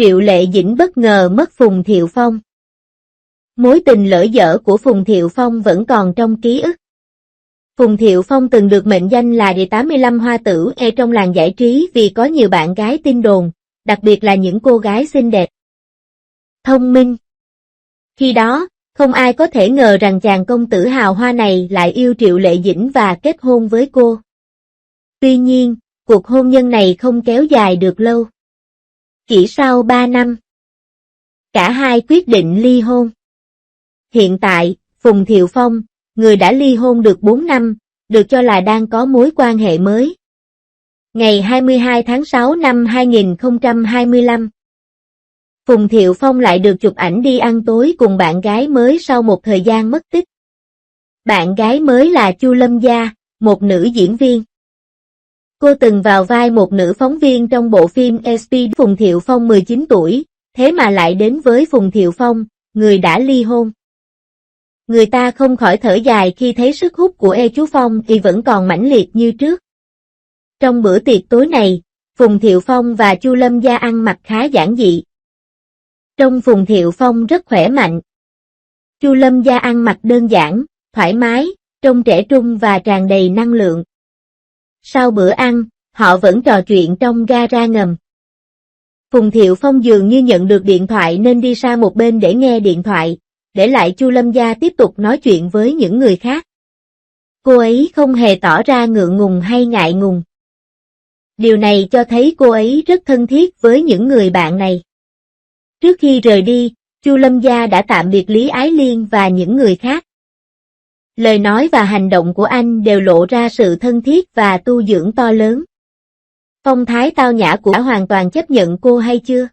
Triệu Lệ Dĩnh bất ngờ mất Phùng Thiệu Phong. Mối tình lỡ dở của Phùng Thiệu Phong vẫn còn trong ký ức. Phùng Thiệu Phong từng được mệnh danh là đệ 85 hoa tử trong làng giải trí vì có nhiều bạn gái tin đồn, đặc biệt là những cô gái xinh đẹp, thông minh. Khi đó, không ai có thể ngờ rằng chàng công tử hào hoa này lại yêu Triệu Lệ Dĩnh và kết hôn với cô. Tuy nhiên, cuộc hôn nhân này không kéo dài được lâu. Chỉ sau 3 năm, cả hai quyết định ly hôn. Hiện tại, Phùng Thiệu Phong, người đã ly hôn được 4 năm, được cho là đang có mối quan hệ mới. Ngày 22 tháng 6 năm 2025, Phùng Thiệu Phong lại được chụp ảnh đi ăn tối cùng bạn gái mới sau một thời gian mất tích. Bạn gái mới là Chu Lâm Gia, một nữ diễn viên. Cô từng vào vai một nữ phóng viên trong bộ phim SP. Phùng Thiệu Phong 19 tuổi, thế mà lại đến với Phùng Thiệu Phong, người đã ly hôn. Người ta không khỏi thở dài khi thấy sức hút của chú Phong thì vẫn còn mãnh liệt như trước. Trong bữa tiệc tối này, Phùng Thiệu Phong và Chu Lâm Gia ăn mặc khá giản dị. Trông Phùng Thiệu Phong rất khỏe mạnh. Chu Lâm Gia ăn mặc đơn giản, thoải mái, trông trẻ trung và tràn đầy năng lượng. Sau bữa ăn, họ vẫn trò chuyện trong gara ngầm. Phùng Thiệu Phong dường như nhận được điện thoại nên đi sang một bên để nghe điện thoại, để lại Chu Lâm Gia tiếp tục nói chuyện với những người khác. Cô ấy không hề tỏ ra ngượng ngùng hay ngại ngùng. Điều này cho thấy cô ấy rất thân thiết với những người bạn này. Trước khi rời đi, Chu Lâm Gia đã tạm biệt Lý Ái Liên và những người khác. Lời nói và hành động của anh đều lộ ra sự thân thiết và tu dưỡng to lớn. Phong thái tao nhã của đã hoàn toàn chấp nhận cô hay chưa?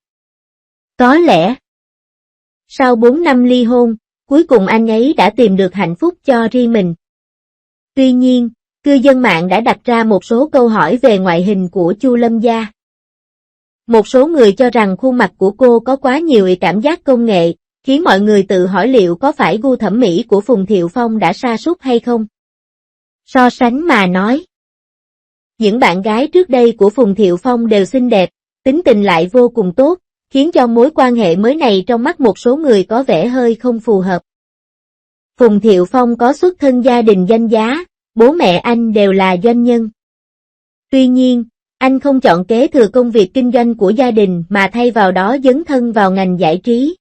Có lẽ. Sau 4 năm ly hôn, cuối cùng anh ấy đã tìm được hạnh phúc cho riêng mình. Tuy nhiên, cư dân mạng đã đặt ra một số câu hỏi về ngoại hình của Chu Lâm Gia. Một số người cho rằng khuôn mặt của cô có quá nhiều cảm giác công nghệ, khiến mọi người tự hỏi liệu có phải gu thẩm mỹ của Phùng Thiệu Phong đã sa sút hay không. So sánh mà nói, những bạn gái trước đây của Phùng Thiệu Phong đều xinh đẹp, tính tình lại vô cùng tốt, khiến cho mối quan hệ mới này trong mắt một số người có vẻ hơi không phù hợp. Phùng Thiệu Phong có xuất thân gia đình danh giá, bố mẹ anh đều là doanh nhân. Tuy nhiên, anh không chọn kế thừa công việc kinh doanh của gia đình mà thay vào đó dấn thân vào ngành giải trí.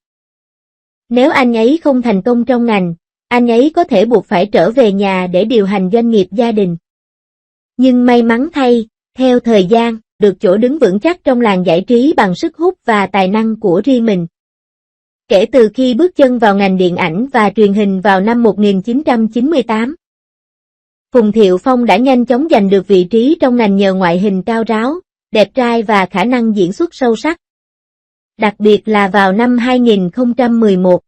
Nếu anh ấy không thành công trong ngành, anh ấy có thể buộc phải trở về nhà để điều hành doanh nghiệp gia đình. Nhưng may mắn thay, theo thời gian, được chỗ đứng vững chắc trong làng giải trí bằng sức hút và tài năng của riêng mình. Kể từ khi bước chân vào ngành điện ảnh và truyền hình vào năm 1998, Phùng Thiệu Phong đã nhanh chóng giành được vị trí trong ngành nhờ ngoại hình cao ráo, đẹp trai và khả năng diễn xuất sâu sắc. Đặc biệt là vào năm 2011.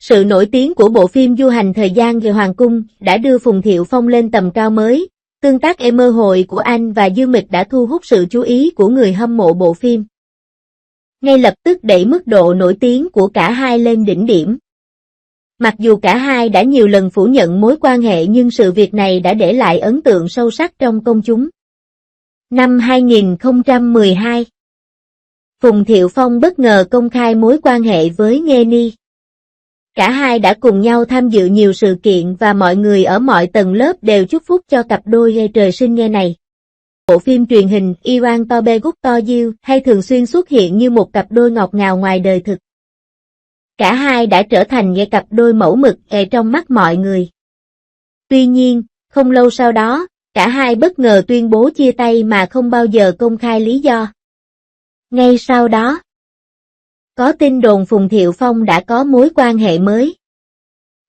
Sự nổi tiếng của bộ phim Du hành thời gian về Hoàng cung đã đưa Phùng Thiệu Phong lên tầm cao mới, tương tác mơ hội của anh và Dương Mịch đã thu hút sự chú ý của người hâm mộ bộ phim. Ngay lập tức đẩy mức độ nổi tiếng của cả hai lên đỉnh điểm. Mặc dù cả hai đã nhiều lần phủ nhận mối quan hệ nhưng sự việc này đã để lại ấn tượng sâu sắc trong công chúng. Năm 2012, Phùng Thiệu Phong bất ngờ công khai mối quan hệ với Nghê Ni. Cả hai đã cùng nhau tham dự nhiều sự kiện và mọi người ở mọi tầng lớp đều chúc phúc cho cặp đôi trời sinh Nghê này. Bộ phim truyền hình Iwan Tobe Guk To You hay thường xuyên xuất hiện như một cặp đôi ngọt ngào ngoài đời thực. Cả hai đã trở thành cặp đôi mẫu mực trong mắt mọi người. Tuy nhiên, không lâu sau đó, cả hai bất ngờ tuyên bố chia tay mà không bao giờ công khai lý do. Ngay sau đó, có tin đồn Phùng Thiệu Phong đã có mối quan hệ mới.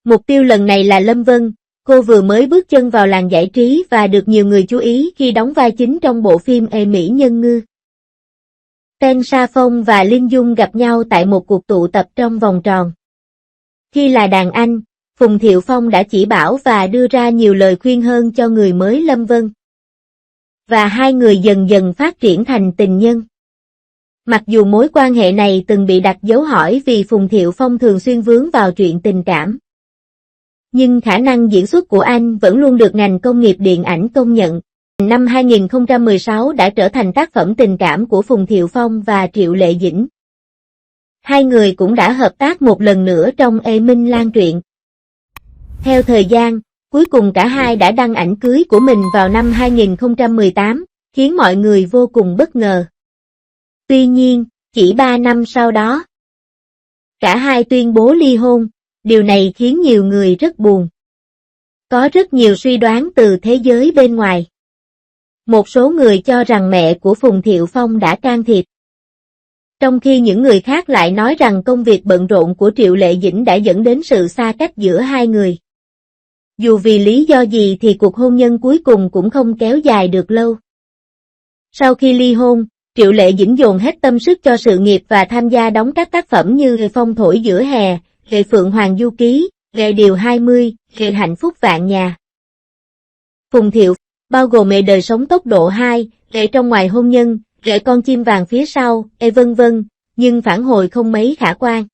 Mục tiêu lần này là Lâm Vân, cô vừa mới bước chân vào làng giải trí và được nhiều người chú ý khi đóng vai chính trong bộ phim Mỹ Nhân Ngư. Tên Sa Phong và Linh Dung gặp nhau tại một cuộc tụ tập trong vòng tròn. Khi là đàn anh, Phùng Thiệu Phong đã chỉ bảo và đưa ra nhiều lời khuyên hơn cho người mới Lâm Vân. Và hai người dần dần phát triển thành tình nhân. Mặc dù mối quan hệ này từng bị đặt dấu hỏi vì Phùng Thiệu Phong thường xuyên vướng vào chuyện tình cảm. Nhưng khả năng diễn xuất của anh vẫn luôn được ngành công nghiệp điện ảnh công nhận. Năm 2016 đã trở thành tác phẩm tình cảm của Phùng Thiệu Phong và Triệu Lệ Dĩnh. Hai người cũng đã hợp tác một lần nữa trong Ê Minh Lan truyện. Theo thời gian, cuối cùng cả hai đã đăng ảnh cưới của mình vào năm 2018, khiến mọi người vô cùng bất ngờ. Tuy nhiên, chỉ 3 năm sau đó, cả hai tuyên bố ly hôn, điều này khiến nhiều người rất buồn. Có rất nhiều suy đoán từ thế giới bên ngoài. Một số người cho rằng mẹ của Phùng Thiệu Phong đã can thiệp. Trong khi những người khác lại nói rằng công việc bận rộn của Triệu Lệ Dĩnh đã dẫn đến sự xa cách giữa hai người. Dù vì lý do gì thì cuộc hôn nhân cuối cùng cũng không kéo dài được lâu. Sau khi ly hôn, Triệu Lệ Dĩnh dồn hết tâm sức cho sự nghiệp và tham gia đóng các tác phẩm như Phong thổi giữa hè, Phượng Hoàng du ký, Điều 20, Hạnh phúc vạn nhà. Phùng Thiệu, bao gồm đời sống tốc độ 2, trong ngoài hôn nhân, con chim vàng phía sau, vân vân, nhưng phản hồi không mấy khả quan.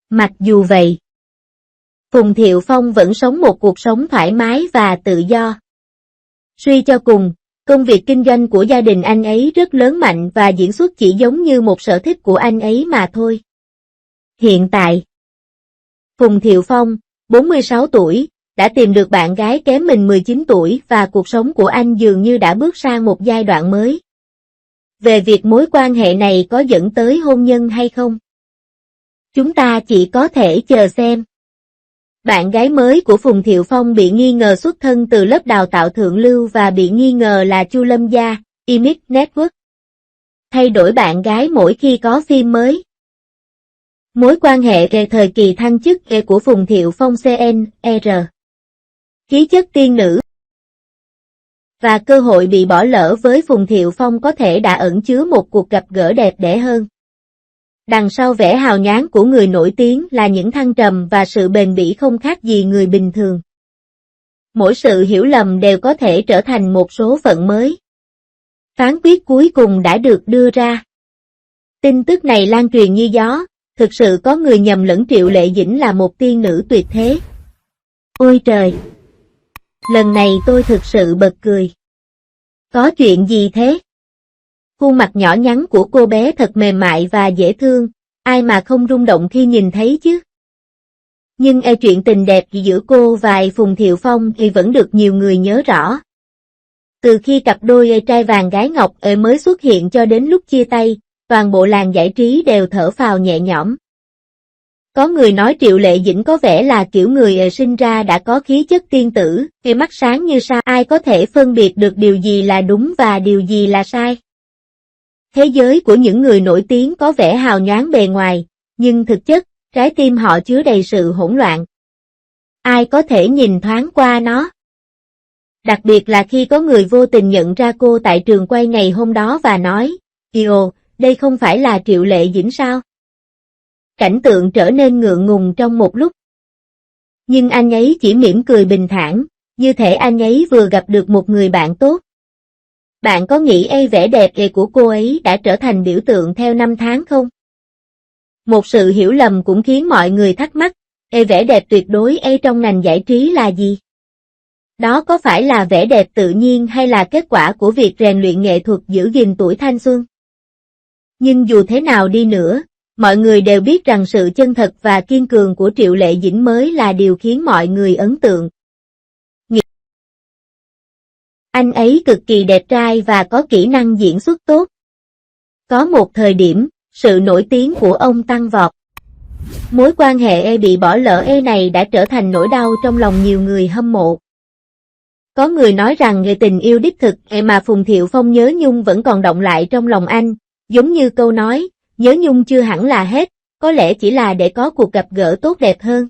Mặc dù vậy, Phùng Thiệu Phong vẫn sống một cuộc sống thoải mái và tự do. Suy cho cùng, công việc kinh doanh của gia đình anh ấy rất lớn mạnh và diễn xuất chỉ giống như một sở thích của anh ấy mà thôi. Hiện tại, Phùng Thiệu Phong, 46 tuổi, đã tìm được bạn gái kém mình 19 tuổi và cuộc sống của anh dường như đã bước sang một giai đoạn mới. Về việc mối quan hệ này có dẫn tới hôn nhân hay không? Chúng ta chỉ có thể chờ xem. Bạn gái mới của Phùng Thiệu Phong bị nghi ngờ xuất thân từ lớp đào tạo thượng lưu và bị nghi ngờ là Chu Lâm Gia, Image Network. Thay đổi bạn gái mỗi khi có phim mới. Mối quan hệ về thời kỳ thăng chức của Phùng Thiệu Phong CNR. Khí chất tiên nữ và cơ hội bị bỏ lỡ với Phùng Thiệu Phong có thể đã ẩn chứa một cuộc gặp gỡ đẹp đẽ hơn. Đằng sau vẻ hào nhoáng của người nổi tiếng là những thăng trầm và sự bền bỉ không khác gì người bình thường. Mỗi sự hiểu lầm đều có thể trở thành một số phận mới. Phán quyết cuối cùng đã được đưa ra. Tin tức này lan truyền như gió, thực sự có người nhầm lẫn Triệu Lệ Dĩnh là một tiên nữ tuyệt thế. Ôi trời! Lần này tôi thực sự bật cười. Có chuyện gì thế? Khuôn mặt nhỏ nhắn của cô bé thật mềm mại và dễ thương, ai mà không rung động khi nhìn thấy chứ? Nhưng chuyện tình đẹp giữa cô và Phùng Thiệu Phong thì vẫn được nhiều người nhớ rõ. Từ khi cặp đôi trai vàng gái ngọc mới xuất hiện cho đến lúc chia tay, toàn bộ làng giải trí đều thở phào nhẹ nhõm. Có người nói Triệu Lệ Dĩnh có vẻ là kiểu người sinh ra đã có khí chất tiên tử, mắt sáng như sao, ai có thể phân biệt được điều gì là đúng và điều gì là sai. Thế giới của những người nổi tiếng có vẻ hào nhoáng bề ngoài, nhưng thực chất, trái tim họ chứa đầy sự hỗn loạn. Ai có thể nhìn thoáng qua nó? Đặc biệt là khi có người vô tình nhận ra cô tại trường quay ngày hôm đó và nói, "Ồ, đây không phải là Triệu Lệ Dĩnh sao?" Cảnh tượng trở nên ngượng ngùng trong một lúc. Nhưng anh ấy chỉ mỉm cười bình thản, như thể anh ấy vừa gặp được một người bạn tốt. Bạn có nghĩ vẻ đẹp của cô ấy đã trở thành biểu tượng theo năm tháng không? Một sự hiểu lầm cũng khiến mọi người thắc mắc, vẻ đẹp tuyệt đối trong ngành giải trí là gì? Đó có phải là vẻ đẹp tự nhiên hay là kết quả của việc rèn luyện nghệ thuật giữ gìn tuổi thanh xuân? Nhưng dù thế nào đi nữa, mọi người đều biết rằng sự chân thật và kiên cường của Triệu Lệ Dĩnh mới là điều khiến mọi người ấn tượng. Anh ấy cực kỳ đẹp trai và có kỹ năng diễn xuất tốt. Có một thời điểm, sự nổi tiếng của ông tăng vọt. Mối quan hệ bị bỏ lỡ này đã trở thành nỗi đau trong lòng nhiều người hâm mộ. Có người nói rằng tình yêu đích thực mà Phùng Thiệu Phong nhớ nhung vẫn còn đọng lại trong lòng anh, giống như câu nói, nhớ nhung chưa hẳn là hết, có lẽ chỉ là để có cuộc gặp gỡ tốt đẹp hơn.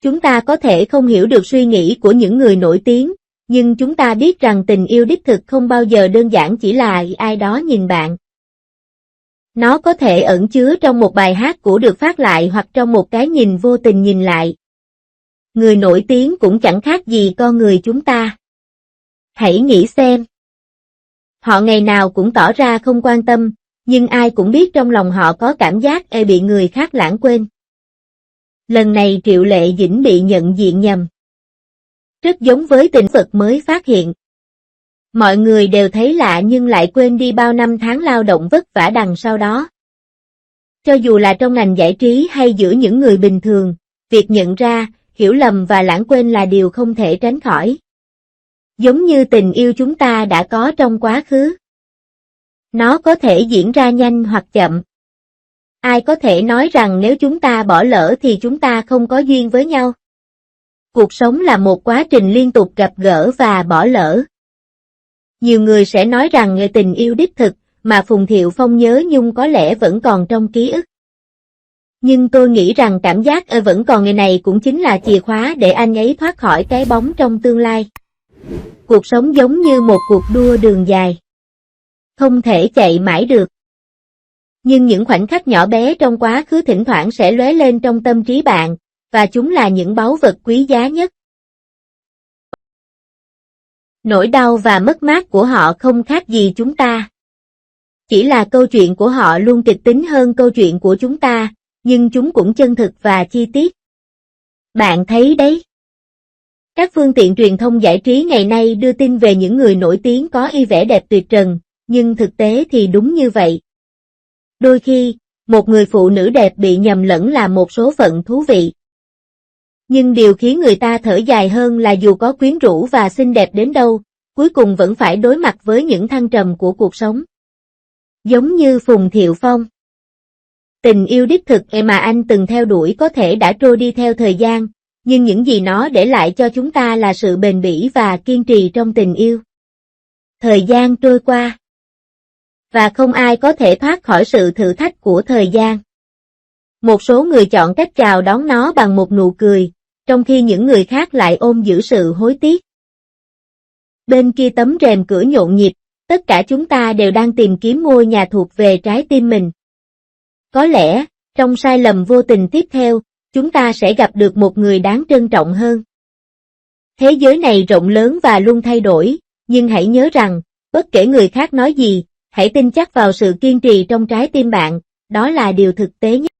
Chúng ta có thể không hiểu được suy nghĩ của những người nổi tiếng, nhưng chúng ta biết rằng tình yêu đích thực không bao giờ đơn giản chỉ là ai đó nhìn bạn. Nó có thể ẩn chứa trong một bài hát cũ được phát lại hoặc trong một cái nhìn vô tình nhìn lại. Người nổi tiếng cũng chẳng khác gì con người chúng ta. Hãy nghĩ xem. Họ ngày nào cũng tỏ ra không quan tâm, nhưng ai cũng biết trong lòng họ có cảm giác bị người khác lãng quên. Lần này Triệu Lệ Dĩnh bị nhận diện nhầm. Rất giống với tình Phật mới phát hiện. Mọi người đều thấy lạ nhưng lại quên đi bao năm tháng lao động vất vả đằng sau đó. Cho dù là trong ngành giải trí hay giữa những người bình thường, việc nhận ra, hiểu lầm và lãng quên là điều không thể tránh khỏi. Giống như tình yêu chúng ta đã có trong quá khứ. Nó có thể diễn ra nhanh hoặc chậm. Ai có thể nói rằng nếu chúng ta bỏ lỡ thì chúng ta không có duyên với nhau? Cuộc sống là một quá trình liên tục gặp gỡ và bỏ lỡ. Nhiều người sẽ nói rằng tình yêu đích thực, mà Phùng Thiệu Phong nhớ nhung có lẽ vẫn còn trong ký ức. Nhưng tôi nghĩ rằng cảm giác vẫn còn người này cũng chính là chìa khóa để anh ấy thoát khỏi cái bóng trong tương lai. Cuộc sống giống như một cuộc đua đường dài. Không thể chạy mãi được. Nhưng những khoảnh khắc nhỏ bé trong quá khứ thỉnh thoảng sẽ lóe lên trong tâm trí bạn, và chúng là những báu vật quý giá nhất. Nỗi đau và mất mát của họ không khác gì chúng ta. Chỉ là câu chuyện của họ luôn kịch tính hơn câu chuyện của chúng ta, nhưng chúng cũng chân thực và chi tiết. Bạn thấy đấy. Các phương tiện truyền thông giải trí ngày nay đưa tin về những người nổi tiếng có vẻ đẹp tuyệt trần, nhưng thực tế thì đúng như vậy. Đôi khi, một người phụ nữ đẹp bị nhầm lẫn là một số phận thú vị. Nhưng điều khiến người ta thở dài hơn là dù có quyến rũ và xinh đẹp đến đâu, cuối cùng vẫn phải đối mặt với những thăng trầm của cuộc sống. Giống như Phùng Thiệu Phong. Tình yêu đích thực mà anh từng theo đuổi có thể đã trôi đi theo thời gian, nhưng những gì nó để lại cho chúng ta là sự bền bỉ và kiên trì trong tình yêu. Thời gian trôi qua. Và không ai có thể thoát khỏi sự thử thách của thời gian. Một số người chọn cách chào đón nó bằng một nụ cười, trong khi những người khác lại ôm giữ sự hối tiếc. Bên kia tấm rèm cửa nhộn nhịp, tất cả chúng ta đều đang tìm kiếm ngôi nhà thuộc về trái tim mình. Có lẽ, trong sai lầm vô tình tiếp theo, chúng ta sẽ gặp được một người đáng trân trọng hơn. Thế giới này rộng lớn và luôn thay đổi, nhưng hãy nhớ rằng, bất kể người khác nói gì, hãy tin chắc vào sự kiên trì trong trái tim bạn, đó là điều thực tế nhất.